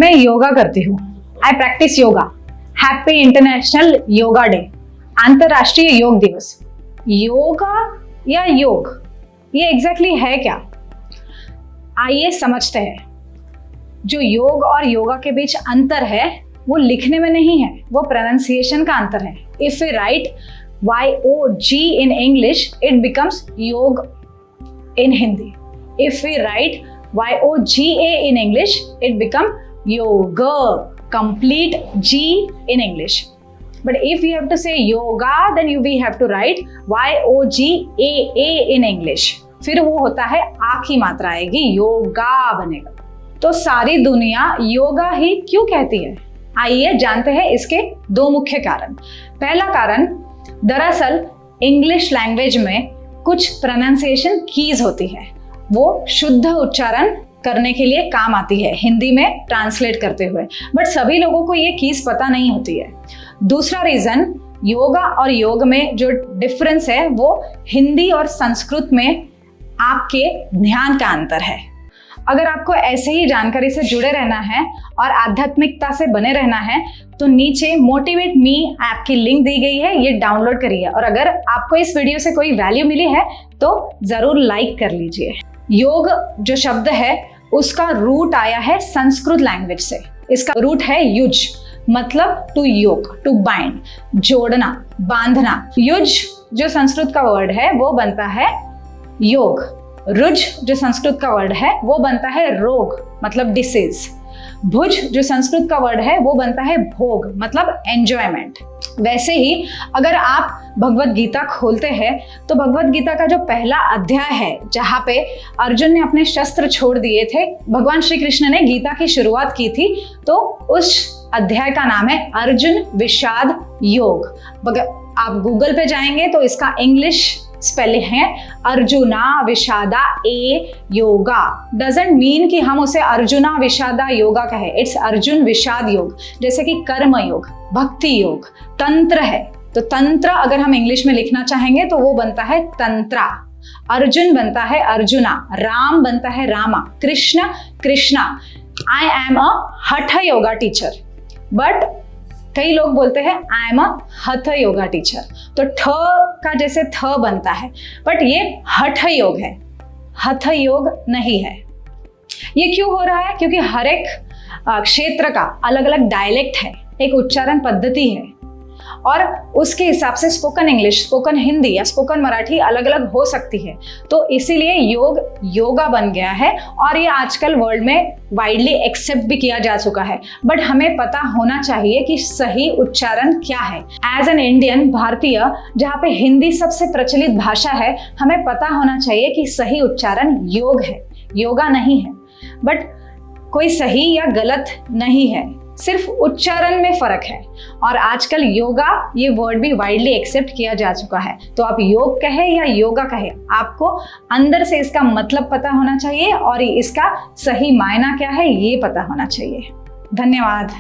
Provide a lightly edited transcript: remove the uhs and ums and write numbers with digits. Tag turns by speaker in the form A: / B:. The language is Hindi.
A: मैं योगा करती हूँ। I practise yoga. Happy international yoga day, अंतरराष्ट्रीय योग दिवस। योगा या योग, ये एग्जैक्टली है क्या? आइए समझते हैं। जो योग और योगा के बीच अंतर है वो लिखने में नहीं है, वो प्रोनाउंसिएशन का अंतर है। If we write YOG in English, it becomes योग in Hindi. If we write YOGA in English, it becomes yoga, complete G in English. But if we have to say yoga, then we have to write YOGAA in English. फिर वो होता है आ की मात्रा आएगी, योगा बनेगा। तो सारी दुनिया योगा ही क्यों कहती है? आइए जानते हैं इसके दो मुख्य कारण। पहला कारण, दरअसल इंग्लिश लैंग्वेज में कुछ प्रोनाउंसिएशन कीज होती है, वो शुद्ध उच्चारण करने के लिए काम आती है हिंदी में ट्रांसलेट करते हुए, बट सभी लोगों को ये कीज पता नहीं होती है। दूसरा रीजन, योगा और योग में जो डिफरेंस है वो हिंदी और संस्कृत में आपके ध्यान का अंतर है। अगर आपको ऐसे ही जानकारी से जुड़े रहना है और आध्यात्मिकता से बने रहना है तो नीचे मोटिवेट मी ऐप की लिंक दी गई है, ये डाउनलोड करिए। और अगर आपको इस वीडियो से कोई वैल्यू मिली है तो जरूर लाइक कर लीजिए। योग जो शब्द है उसका रूट आया है संस्कृत लैंग्वेज से। इसका रूट है युज, मतलब टू योग, टू बाइंड, जोड़ना, बांधना। युज जो संस्कृत का वर्ड है वो बनता है योग। रुज जो संस्कृत का वर्ड है वो बनता है रोग, मतलब डिसीज। भुज जो संस्कृत का वर्ड है वो बनता है भोग, मतलब एंजॉयमेंट। वैसे ही अगर आप भगवत गीता खोलते हैं तो भगवत गीता का जो पहला अध्याय है जहाँ पे अर्जुन ने अपने शस्त्र छोड़ दिए थे, भगवान श्री कृष्ण ने गीता की शुरुआत की थी, तो उस अध्याय का नाम है अर्जुन विषाद योग। आप गूगल पे जाएंगे तो इसका इंग्लिश स्पेलिंग है अर्जुना विषादा ए योगा। डजंट मीन कि हम उसे अर्जुना विषादा योगा कहें, इट्स अर्जुन विषाद योग। जैसे कि कर्म योग, भक्ति योग, तंत्र है, तो तंत्र अगर हम इंग्लिश में लिखना चाहेंगे तो वो बनता है तंत्रा। अर्जुन बनता है अर्जुना, राम बनता है Rama, Krishna Krishna. I am a हठ योगा टीचर, बट कई लोग बोलते हैं आई एम अ हठ योगा टीचर, तो ठ का जैसे थ बनता है, बट ये हठ योग है, हठ योग नहीं है। ये क्यों हो रहा है? क्योंकि हर एक क्षेत्र का अलग अलग डायलेक्ट है, एक उच्चारण पद्धति है, और उसके हिसाब से स्पोकन इंग्लिश, स्पोकन हिंदी या स्पोकन मराठी अलग अलग हो सकती है। तो इसीलिए योग योगा बन गया है और ये आजकल वर्ल्ड में वाइडली एक्सेप्ट भी किया जा चुका है। बट हमें पता होना चाहिए कि सही उच्चारण क्या है। एज एन इंडियन, भारतीय, जहाँ पे हिंदी सबसे प्रचलित भाषा है, हमें पता होना चाहिए कि सही उच्चारण योग है, योगा नहीं है। बट कोई सही या गलत नहीं है, सिर्फ उच्चारण में फर्क है। और आजकल योगा ये वर्ड भी वाइडली एक्सेप्ट किया जा चुका है। तो आप योग कहे या योगा कहे, आपको अंदर से इसका मतलब पता होना चाहिए और इसका सही मायना क्या है ये पता होना चाहिए। धन्यवाद।